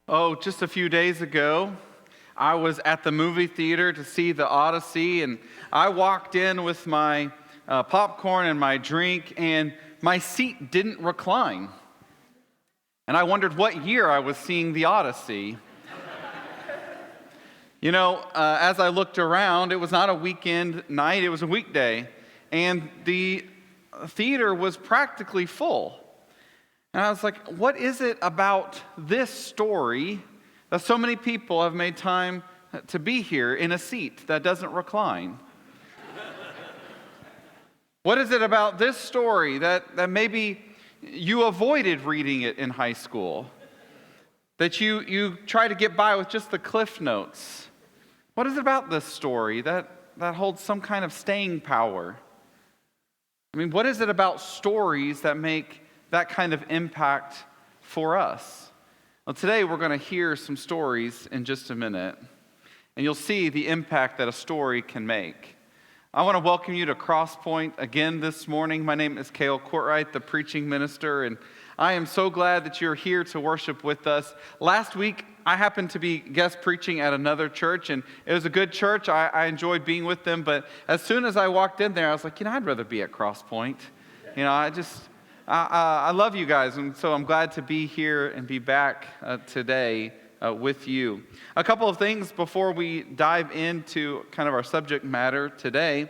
Oh, just a few days ago, I was at the movie theater to see The Odyssey, and I walked in with my popcorn and my drink, and my seat didn't recline. And I wondered what year I was seeing The Odyssey. As I looked around, it was not a weekend night, it was a weekday, and the theater was practically full. And I was like, what is it about this story that so many people have made time to be here in a seat that doesn't recline? What is it about this story that maybe you avoided reading it in high school? That you try to get by with just the cliff notes? What is it about this story that holds some kind of staying power? I mean, what is it about stories that make that kind of impact for us? Well, today we're going to hear some stories in just a minute, and you'll see the impact that a story can make. I want to welcome you to Crosspoint again this morning. My name is Cale Courtwright, the preaching minister, and I am so glad that you're here to worship with us. Last week, I happened to be guest preaching at another church, and it was a good church. I enjoyed being with them, but as soon as I walked in there, I was like, I'd rather be at Crosspoint. I love you guys, and so I'm glad to be here and be back today with you. A couple of things before we dive into kind of our subject matter today.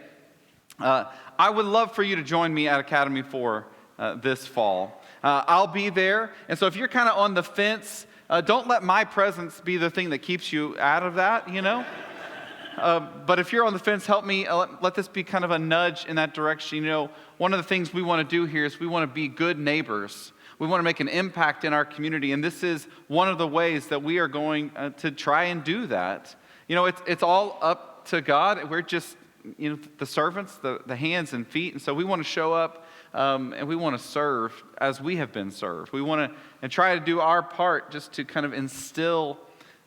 I would love for you to join me at Academy 4 this fall. I'll be there, and so if you're kind of on the fence, don't let my presence be the thing that keeps you out of that, But if you're on the fence, help me, let this be kind of a nudge in that direction. One of the things we want to do here is we want to be good neighbors. We want to make an impact in our community, and this is one of the ways that we are going to try and do that. It's all up to God. We're just, the servants, the hands and feet, and so we want to show up and we want to serve as we have been served. We want to and try to do our part just to kind of instill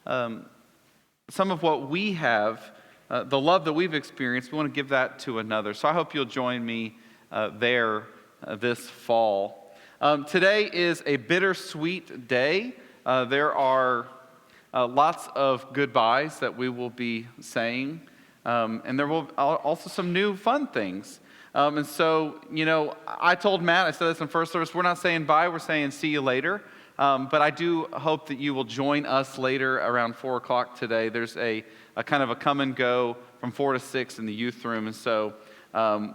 some of what we have, the love that we've experienced. We want to give that to another. So I hope you'll join me there this fall. Today is a bittersweet day. There are lots of goodbyes that we will be saying, and there will also some new fun things. And so, I told Matt, I said this in first service, we're not saying bye, we're saying see you later. But I do hope that you will join us later around 4 o'clock today. There's a kind of a come and go from 4 to 6 in the youth room. And so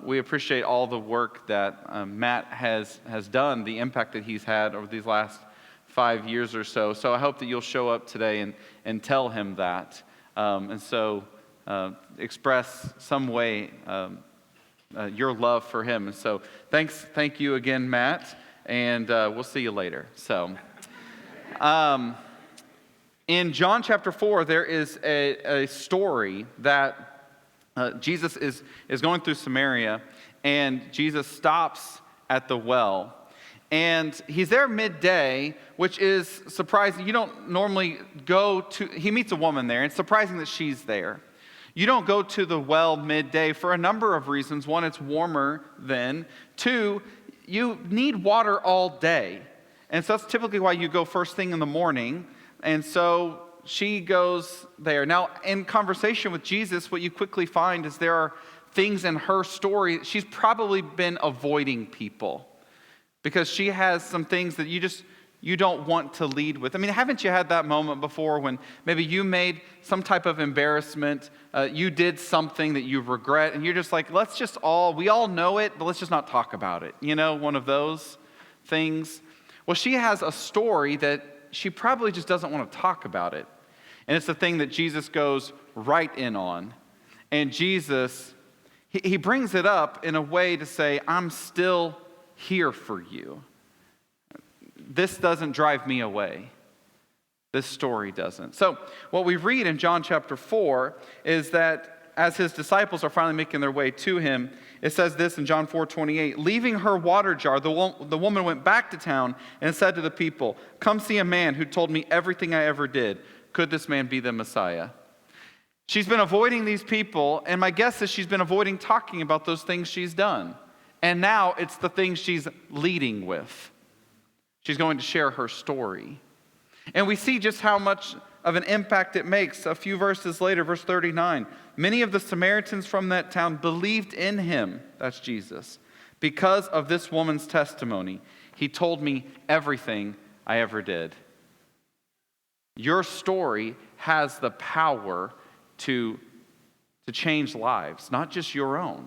we appreciate all the work that Matt has done, the impact that he's had over these last 5 years or so. So I hope that you'll show up today and tell him that. And so express some way your love for him. And so thank you again, Matt. And we'll see you later. So, in John chapter 4, there is a story that Jesus is going through Samaria, and Jesus stops at the well. And he's there midday, which is surprising. You don't normally he meets a woman there, and it's surprising that she's there. You don't go to the well midday for a number of reasons. One, it's warmer then. Two, you need water all day. And so that's typically why you go first thing in the morning. And so she goes there. Now, in conversation with Jesus, what you quickly find is there are things in her story. She's probably been avoiding people because she has some things that you don't want to lead with. I mean, haven't you had that moment before when maybe you made some type of embarrassment, you did something that you regret, and you're just like, we all know it, but let's just not talk about it. One of those things. Well, she has a story that she probably just doesn't want to talk about it. And it's the thing that Jesus goes right in on. And Jesus, he brings it up in a way to say, I'm still here for you. This doesn't drive me away. This story doesn't. So what we read in John chapter 4 is that as his disciples are finally making their way to him, it says this in John 4:28, leaving her water jar, the woman went back to town and said to the people, come see a man who told me everything I ever did. Could this man be the Messiah? She's been avoiding these people, and my guess is she's been avoiding talking about those things she's done. And now it's the things she's leading with. She's going to share her story. And we see just how much of an impact it makes. A few verses later, verse 39, many of the Samaritans from that town believed in him, that's Jesus, because of this woman's testimony. He told me everything I ever did. Your story has the power to change lives, not just your own.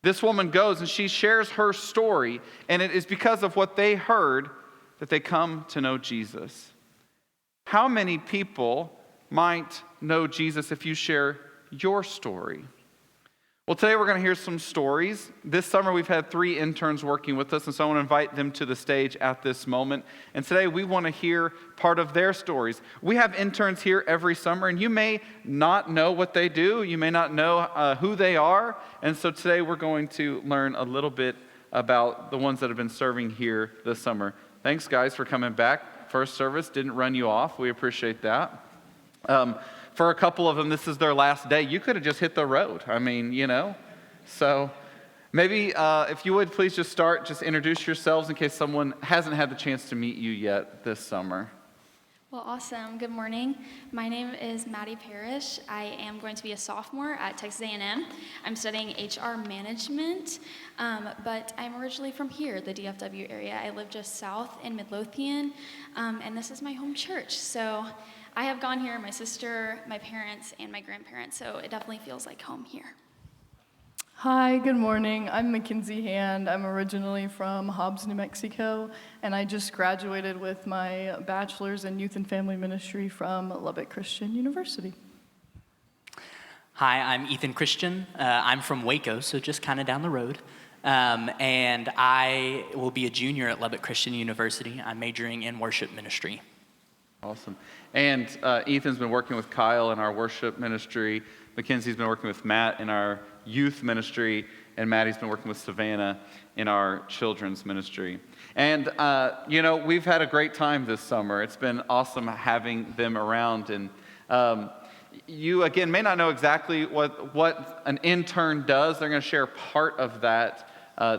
This woman goes and she shares her story, and it is because of what they heard that they come to know Jesus. How many people might know Jesus if you share your story? Well, today we're going to hear some stories. This summer we've had 3 interns working with us, and so I want to invite them to the stage at this moment. And today we want to hear part of their stories. We have interns here every summer, and you may not know what they do. You may not know who they are. And so today we're going to learn a little bit about the ones that have been serving here this summer. Thanks, guys, for coming back. First service didn't run you off. We appreciate that. For a couple of them, this is their last day. You could have just hit the road. I mean, So maybe if you would please just introduce yourselves in case someone hasn't had the chance to meet you yet this summer. Well, awesome. Good morning. My name is Maddie Parrish. I am going to be a sophomore at Texas A&M. I'm studying HR management, but I'm originally from here, the DFW area. I live just south in Midlothian, and this is my home church. So I have gone here, my sister, my parents, and my grandparents, so it definitely feels like home here. Hi, good morning. I'm Mackenzie Hand. I'm originally from Hobbs, New Mexico, and I just graduated with my bachelor's in youth and family ministry from Lubbock Christian University. Hi, I'm Ethan Christian. I'm from Waco, so just kind of down the road. And I will be a junior at Lubbock Christian University. I'm majoring in worship ministry. Awesome. And Ethan's been working with Kyle in our worship ministry. Mackenzie's been working with Matt in our youth ministry, and Maddie's been working with Savannah in our children's ministry. And, we've had a great time this summer. It's been awesome having them around. And you, again, may not know exactly what an intern does. They're going to share part of that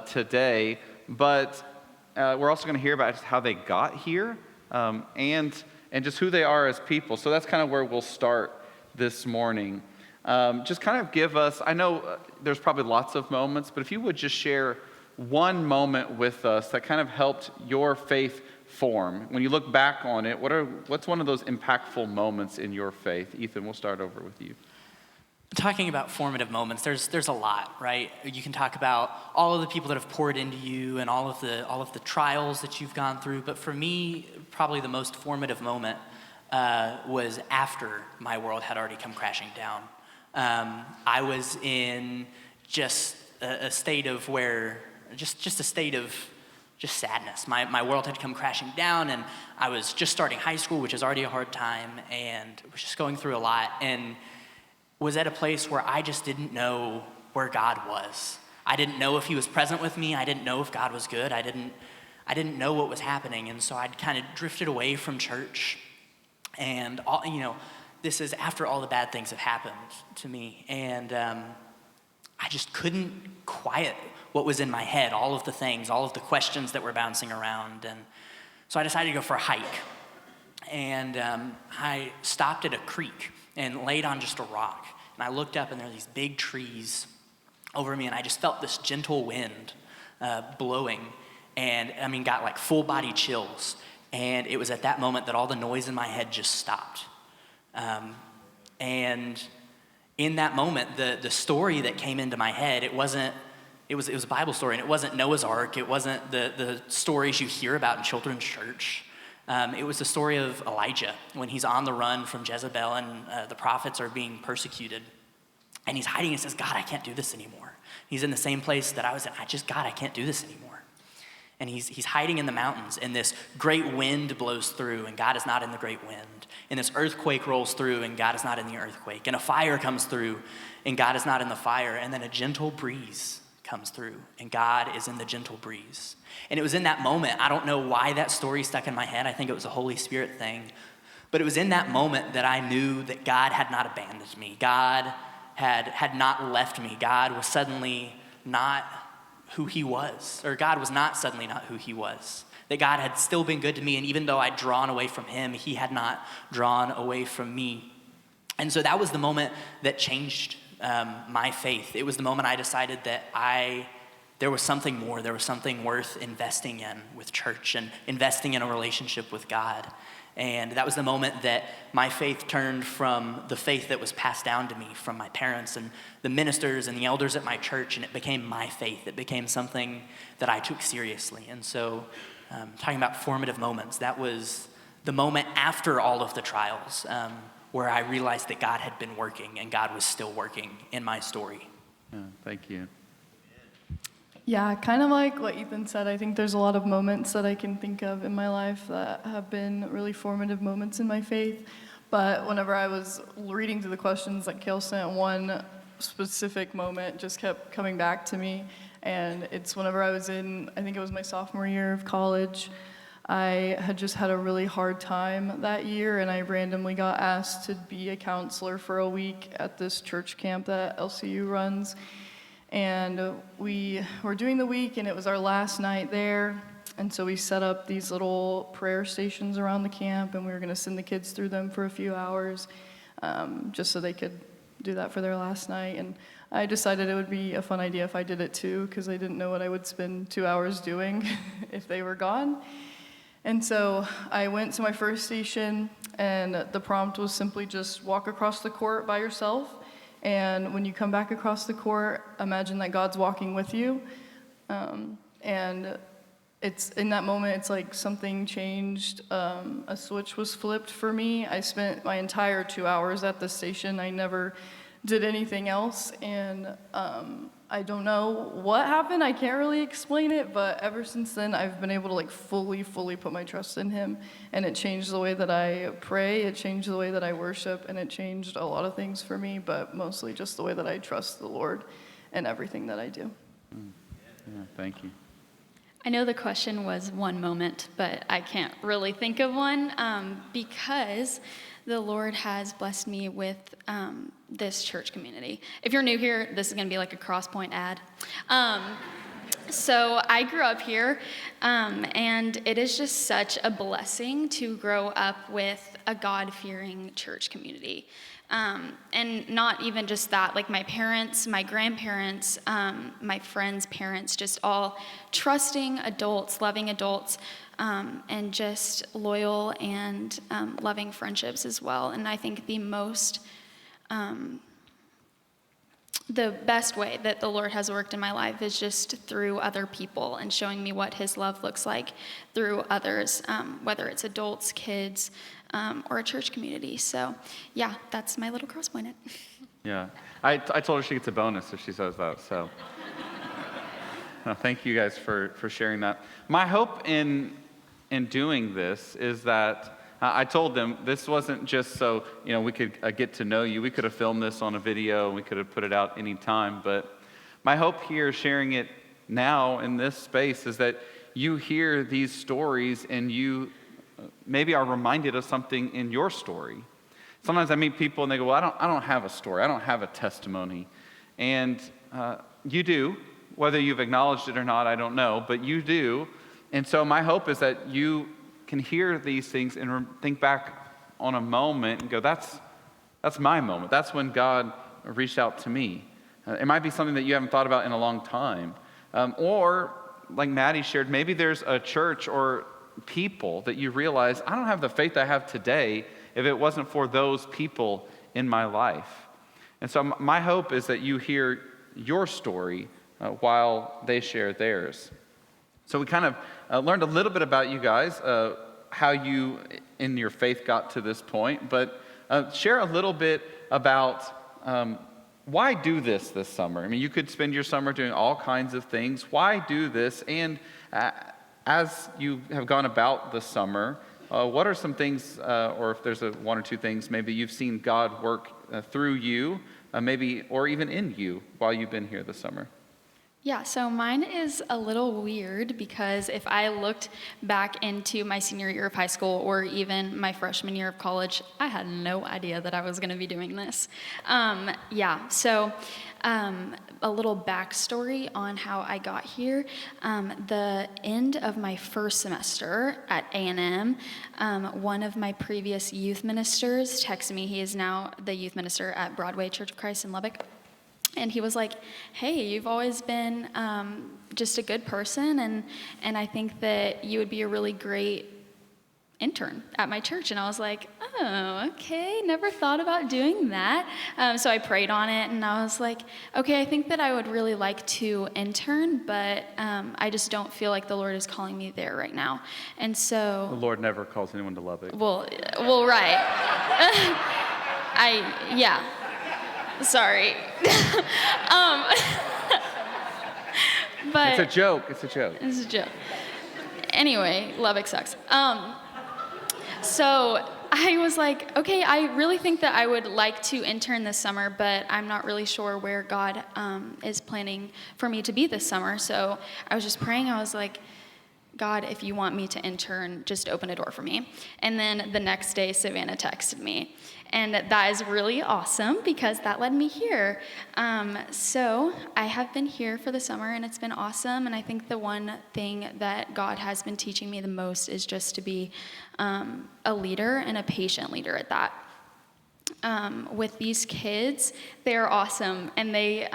today. But we're also going to hear about just how they got here and just who they are as people. So that's kind of where we'll start this morning. Just kind of give us, I know there's probably lots of moments, but if you would just share one moment with us that kind of helped your faith form. When you look back on it, what's one of those impactful moments in your faith? Ethan, we'll start over with you. Talking about formative moments, there's a lot, right? You can talk about all of the people that have poured into you and all of the trials that you've gone through, but for me, probably the most formative moment was after my world had already come crashing down. I was in just a state of sadness. My world had come crashing down, and I was just starting high school, which is already a hard time, and was just going through a lot, and was at a place where I just didn't know where God was. I didn't know if he was present with me. I didn't know if God was good. I didn't know what was happening, and so I'd kind of drifted away from church, and this is after all the bad things have happened to me, and I just couldn't quiet what was in my head, all of the things, all of the questions that were bouncing around, and so I decided to go for a hike, and I stopped at a creek and laid on just a rock, and I looked up, and there were these big trees over me, and I just felt this gentle wind blowing, and got like full body chills, and it was at that moment that all the noise in my head just stopped. And in that moment, the story that came into my head, it was a Bible story, and it wasn't Noah's Ark, it wasn't the stories you hear about in children's church. It was the story of Elijah when he's on the run from Jezebel and the prophets are being persecuted. And he's hiding and says, God, I can't do this anymore. He's in the same place that I was in. God, I can't do this anymore. And he's hiding in the mountains, and this great wind blows through, and God is not in the great wind. And this earthquake rolls through, and God is not in the earthquake. And a fire comes through, and God is not in the fire. And then a gentle breeze comes through, and God is in the gentle breeze. And it was in that moment, I don't know why that story stuck in my head. I think it was a Holy Spirit thing. But it was in that moment that I knew that God had not abandoned me. God had not left me. God was suddenly not who he was, or God was not suddenly not who he was. that God had still been good to me, and even though I'd drawn away from him, he had not drawn away from me. And so that was the moment that changed my faith. It was the moment I decided that there was something more, there was something worth investing in with church and investing in a relationship with God. And that was the moment that my faith turned from the faith that was passed down to me from my parents and the ministers and the elders at my church, and it became my faith. It became something that I took seriously. And so, talking about formative moments, that was the moment after all of the trials where I realized that God had been working and God was still working in my story. Yeah, thank you. Yeah, kind of like what Ethan said. I think there's a lot of moments that I can think of in my life that have been really formative moments in my faith. But whenever I was reading through the questions that Kale sent, one specific moment just kept coming back to me. And it's whenever I was in, I think it was my sophomore year of college. I had just had a really hard time that year, and I randomly got asked to be a counselor for a week at this church camp that LCU runs. And we were doing the week, and it was our last night there. And so we set up these little prayer stations around the camp, and we were going to send the kids through them for a few hours just so they could do that for their last night. And I decided it would be a fun idea if I did it too, because I didn't know what I would spend 2 hours doing if they were gone. And so I went to my first station, and the prompt was simply just walk across the court by yourself. And when you come back across the court, imagine that God's walking with you. And it's in that moment, it's like something changed. A switch was flipped for me. I spent my entire 2 hours at the station. I never did anything else. And I don't know what happened. I can't really explain it. But ever since then, I've been able to like fully put my trust in him. And it changed the way that I pray. It changed the way that I worship. And it changed a lot of things for me, but mostly just the way that I trust the Lord in everything that I do. Yeah, thank you. I know the question was one moment, but I can't really think of one because the Lord has blessed me with this church community. If you're new here, this is going to be like a Crosspoint ad. So I grew up here, and it is just such a blessing to grow up with a God-fearing church community. And not even just that, like my parents, my grandparents, my friends' parents, just all trusting adults, loving adults, and just loyal and loving friendships as well. And I think the best way that the Lord has worked in my life is just through other people and showing me what his love looks like through others, whether it's adults, kids, or a church community. So yeah, that's my little cross point. Yeah, I told her she gets a bonus if she says that, so. Thank you guys for sharing that. My hope in doing this is that I told them this wasn't just so we could get to know you. We could have filmed this on a video, and we could have put it out any time. But my hope here, sharing it now in this space, is that you hear these stories and you maybe are reminded of something in your story. Sometimes I meet people and they go, "Well, I don't have a story. I don't have a testimony," and you do. Whether you've acknowledged it or not, I don't know, but you do. And so my hope is that you can hear these things and think back on a moment and go, that's my moment. That's when God reached out to me. It might be something that you haven't thought about in a long time. Or, like Maddie shared, maybe there's a church or people that you realize, I don't have the faith I have today if it wasn't for those people in my life. And so my hope is that you hear your story while they share theirs. So we kind of learned a little bit about you guys, how you in your faith got to this point, but share a little bit about why do this summer? I mean, you could spend your summer doing all kinds of things. Why do this? And as you have gone about the summer, what are some things, or if there's one or two things, maybe you've seen God work through you, maybe, or even in you while you've been here this summer? Yeah, so mine is a little weird because if I looked back into my senior year of high school or even my freshman year of college, I had no idea that I was going to be doing this. A little backstory on how I got here. The end of my first semester at A&M, one of my previous youth ministers texted me. He is now the youth minister at Broadway Church of Christ in Lubbock. And he was like, hey, you've always been just a good person, and I think that you would be a really great intern at my church. And I was like, oh, okay, never thought about doing that. So I prayed on it, and I was like, okay, I think that I would really like to intern, but I just don't feel like the Lord is calling me there right now. And so... The Lord never calls anyone to Lubbock. Well, right. Sorry. But It's a joke. It's a joke. it's a joke. Anyway, Lubbock sucks. So I was like, okay, I really think that I would like to intern this summer, but I'm not really sure where God is planning for me to be this summer. So I was just praying. I was like, God, if you want me to intern, just open a door for me. And then the next day, Savannah texted me. And that is really awesome because that led me here. So I have been here for the summer, and it's been awesome. And I think the one thing that God has been teaching me the most is just to be a leader and a patient leader at that. With these kids, they're awesome, and they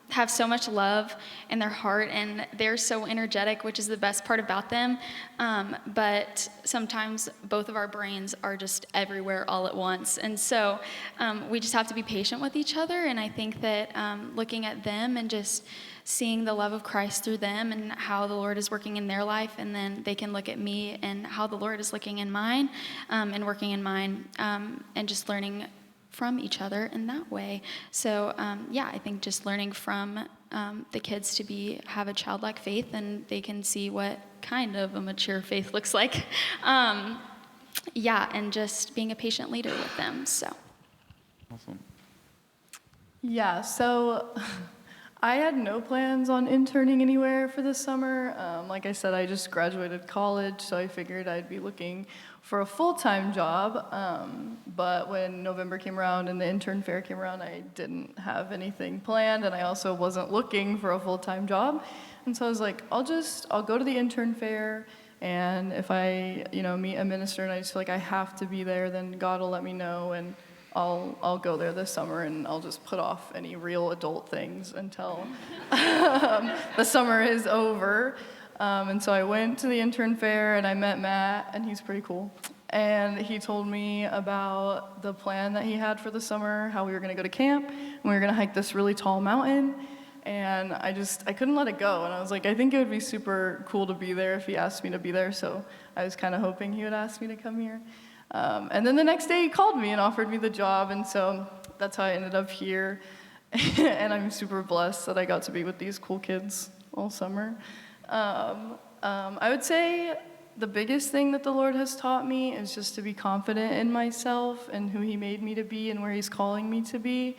have so much love in their heart, and they're so energetic, which is the best part about them. But sometimes both of our brains are just everywhere all at once. And so we just have to be patient with each other. And I think that looking at them and just seeing the love of Christ through them and how the Lord is working in their life, and then they can look at me and how the Lord is looking in mine and working in mine, and just learning from each other in that way. So I think just learning from the kids to have a childlike faith, and they can see what kind of a mature faith looks like. And just being a patient leader with them. So Awesome. Yeah, so I had no plans on interning anywhere for this summer. Like I said, I just graduated college, so I figured I'd be looking for a full-time job. But when November came around and the intern fair came around, I didn't have anything planned, and I also wasn't looking for a full-time job. And so I was like, I'll go to the intern fair, and if I, meet a minister and I just feel like I have to be there, then God will let me know, and I'll go there this summer, and I'll just put off any real adult things until the summer is over. And so I went to the intern fair, and I met Matt, and he's pretty cool. And he told me about the plan that he had for the summer, how we were going to go to camp, and we were going to hike this really tall mountain. And I couldn't let it go. And I was like, I think it would be super cool to be there if he asked me to be there. So I was kind of hoping he would ask me to come here. And then the next day he called me and offered me the job. And so that's how I ended up here. And I'm super blessed that I got to be with these cool kids all summer. I would say the biggest thing that the Lord has taught me is just to be confident in myself and who he made me to be and where he's calling me to be.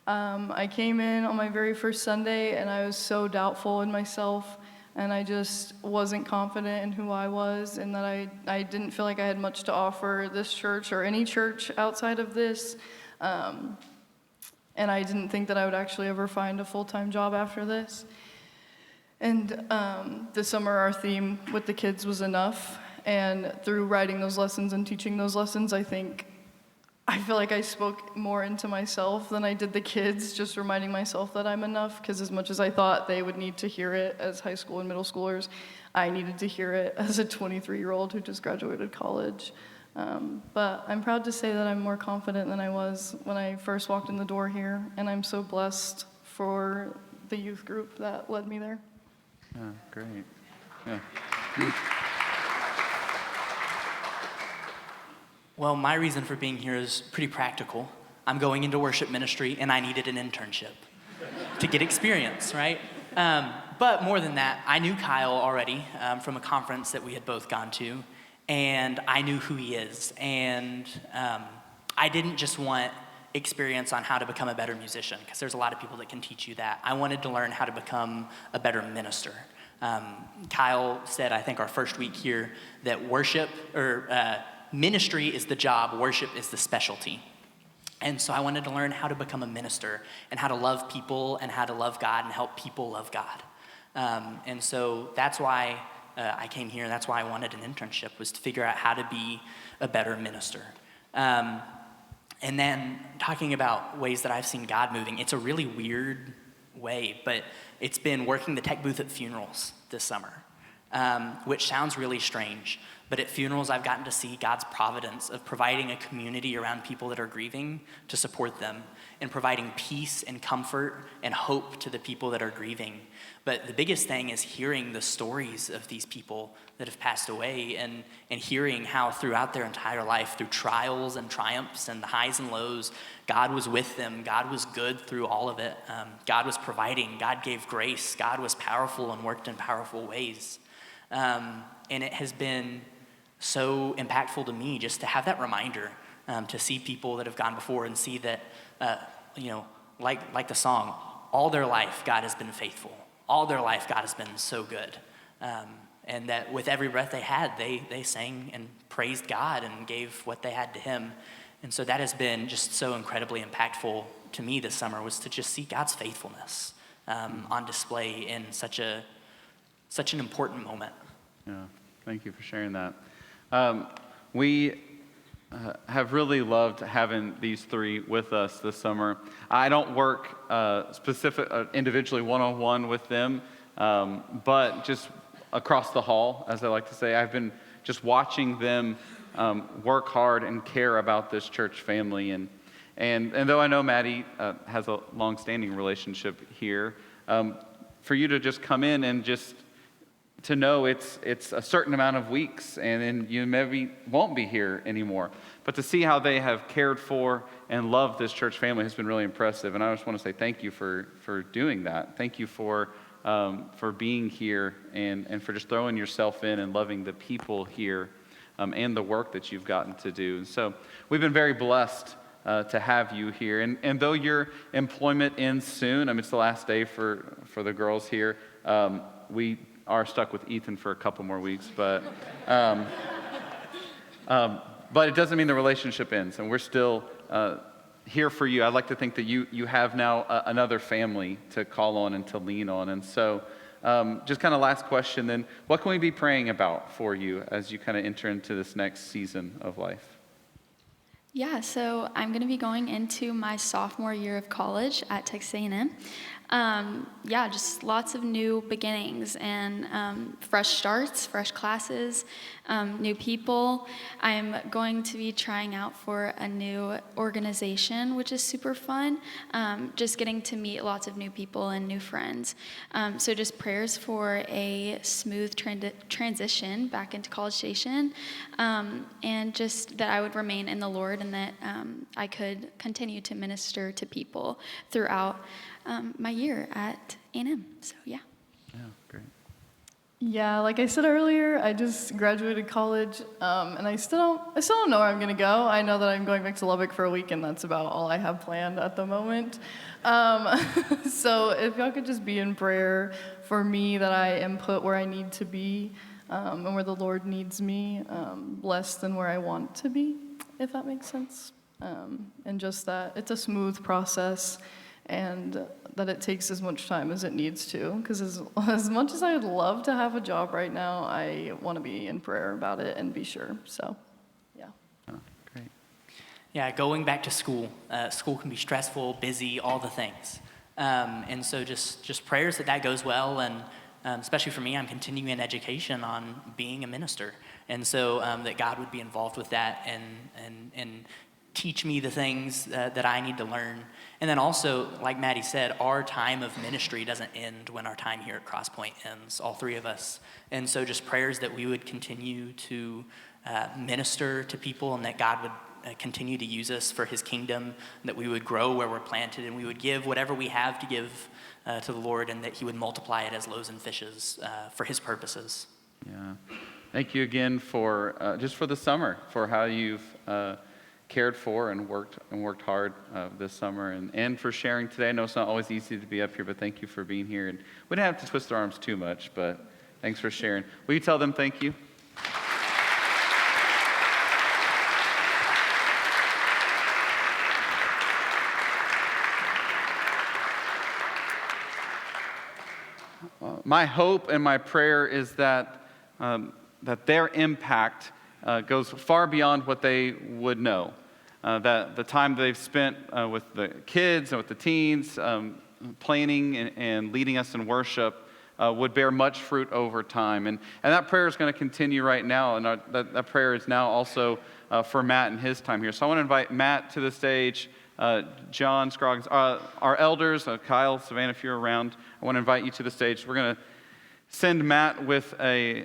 I came in on my very first Sunday, and I was so doubtful in myself, and I just wasn't confident in who I was, and that I didn't feel like I had much to offer this church or any church outside of this. And I didn't think that I would actually ever find a full-time job after this. And this summer, our theme with the kids was enough. And through writing those lessons and teaching those lessons, I feel like I spoke more into myself than I did the kids, just reminding myself that I'm enough, because as much as I thought they would need to hear it as high school and middle schoolers, I needed to hear it as a 23-year-old who just graduated college. But I'm proud to say that I'm more confident than I was when I first walked in the door here, and I'm so blessed for the youth group that led me there. Yeah, great. Yeah. Well, my reason for being here is pretty practical. I'm going into worship ministry, and I needed an internship to get experience, right? But more than that, I knew Kyle already from a conference that we had both gone to, and I knew who he is. And I didn't just want experience on how to become a better musician, because there's a lot of people that can teach you that. I wanted to learn how to become a better minister. Kyle said, I think our first week here, that worship or ministry is the job, worship is the specialty. And so I wanted to learn how to become a minister and how to love people and how to love God and help people love God. And so that's why I came here. That's why I wanted an internship, was to figure out how to be a better minister. And then talking about ways that I've seen God moving, it's a really weird way, but it's been working the tech booth at funerals this summer, which sounds really strange. But at funerals, I've gotten to see God's providence of providing a community around people that are grieving to support them, and providing peace and comfort and hope to the people that are grieving. But the biggest thing is hearing the stories of these people that have passed away, and hearing how throughout their entire life, through trials and triumphs and the highs and lows, God was with them. God was good through all of it. God was providing. God gave grace. God was powerful and worked in powerful ways. And it has been so impactful to me just to have that reminder, to see people that have gone before and see that, like the song, all their life God has been faithful. All their life God has been so good. And that with every breath they had, they sang and praised God and gave what they had to him. And so that has been just so incredibly impactful to me this summer, was to just see God's faithfulness on display in such an important moment. Yeah, thank you for sharing that. We have really loved having these three with us this summer. I don't work individually one-on-one with them, but just across the hall, as I like to say. I've been just watching them work hard and care about this church family. And though I know Maddie has a long-standing relationship here, for you to just come in and just to know it's a certain amount of weeks, and then you maybe won't be here anymore. But to see how they have cared for and loved this church family has been really impressive. And I just want to say thank you for doing that. Thank you for being here and for just throwing yourself in and loving the people here and the work that you've gotten to do. And so we've been very blessed to have you here. And though your employment ends soon, it's the last day for the girls here, we are stuck with Ethan for a couple more weeks, but it doesn't mean the relationship ends, and we're still here for you. I'd like to think that you have now another family to call on and to lean on. And so just kind of last question then, what can we be praying about for you as you kind of enter into this next season of life? Yeah, so I'm going to be going into my sophomore year of college at Texas A&M. Just lots of new beginnings and fresh starts, fresh classes, new people. I'm going to be trying out for a new organization, which is super fun, just getting to meet lots of new people and new friends. So just prayers for a smooth transition back into College Station, and just that I would remain in the Lord, and that I could continue to minister to people throughout my year at A&M. So yeah. Yeah, great. Yeah, like I said earlier, I just graduated college, and I still don't know where I'm gonna go. I know that I'm going back to Lubbock for a week, and that's about all I have planned at the moment. So if y'all could just be in prayer for me, that I am put where I need to be, and where the Lord needs me, less than where I want to be, if that makes sense. And just that it's a smooth process, and that it takes as much time as it needs to. Because as much as I would love to have a job right now, I want to be in prayer about it and be sure. So, yeah. Oh, great. Yeah, going back to school. School can be stressful, busy, all the things. And so just prayers that goes well. And especially for me, I'm continuing in education on being a minister. And so that God would be involved with that and teach me the things that I need to learn. And then also, like Maddie said, our time of ministry doesn't end when our time here at Crosspoint ends, all three of us. And so just prayers that we would continue to minister to people, and that God would continue to use us for his kingdom, that we would grow where we're planted, and we would give whatever we have to give to the Lord, and that he would multiply it as loaves and fishes for his purposes. Yeah. Thank you again for just for the summer, for how you've cared for and worked hard this summer, and for sharing today. I know it's not always easy to be up here, but thank you for being here. And we didn't have to twist our arms too much, but thanks for sharing. Will you tell them thank you? My hope and my prayer is that their impact goes far beyond what they would know. That the time they've spent with the kids and with the teens, planning and leading us in worship, would bear much fruit over time. And that prayer is going to continue right now, and that prayer is now also for Matt and his time here. So I want to invite Matt to the stage, John Scroggs, our elders, Kyle, Savannah, if you're around, I want to invite you to the stage. We're going to send Matt with a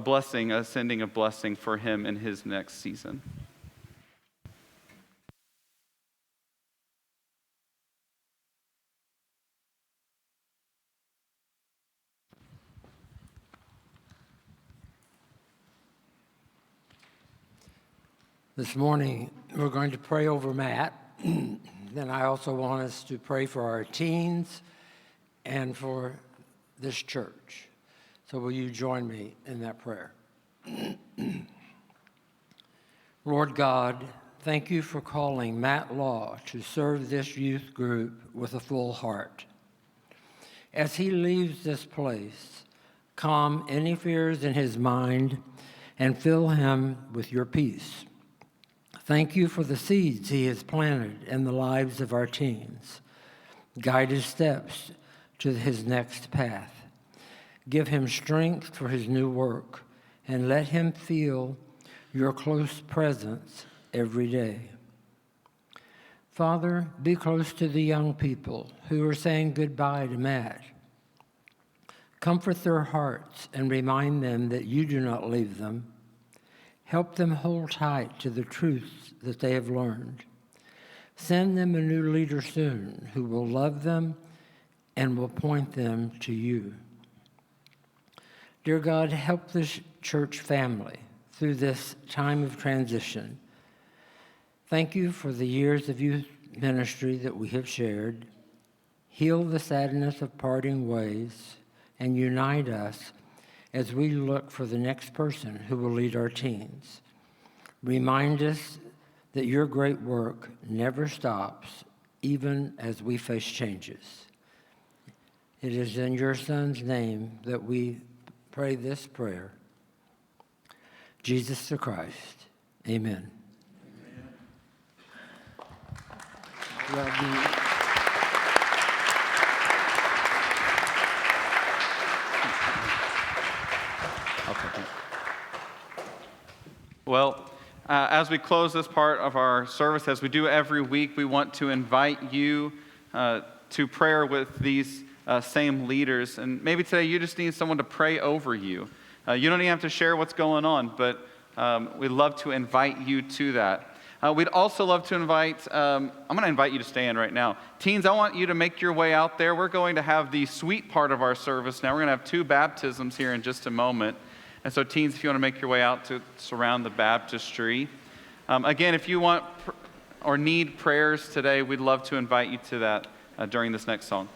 blessing, a sending of blessing for him in his next season. This morning, we're going to pray over Matt. Then I also want us to pray for our teens and for this church. So will you join me in that prayer? Lord God, thank you for calling Matt Law to serve this youth group with a full heart. As he leaves this place, calm any fears in his mind and fill him with your peace. Thank you for the seeds he has planted in the lives of our teens. Guide his steps to his next path. Give him strength for his new work, and let him feel your close presence every day. Father, be close to the young people who are saying goodbye to Matt. Comfort their hearts and remind them that you do not leave them. Help them hold tight to the truths that they have learned. Send them a new leader soon who will love them and will point them to you. Dear God, help this church family through this time of transition. Thank you for the years of youth ministry that we have shared. Heal the sadness of parting ways and unite us as we look for the next person who will lead our teens. Remind us that your great work never stops, even as we face changes. It is in your Son's name that we pray this prayer. Jesus the Christ. Amen. Amen. Well, as we close this part of our service, as we do every week, we want to invite you to prayer with these same leaders. And maybe today you just need someone to pray over you. You don't even have to share what's going on, but we'd love to invite you to that. We'd also love to invite, I'm going to invite you to stand right now. Teens, I want you to make your way out there. We're going to have the sweet part of our service now. We're going to have 2 baptisms here in just a moment. And so teens, if you want to make your way out to surround the baptistry. Again, if you want or need prayers today, we'd love to invite you to that during this next song.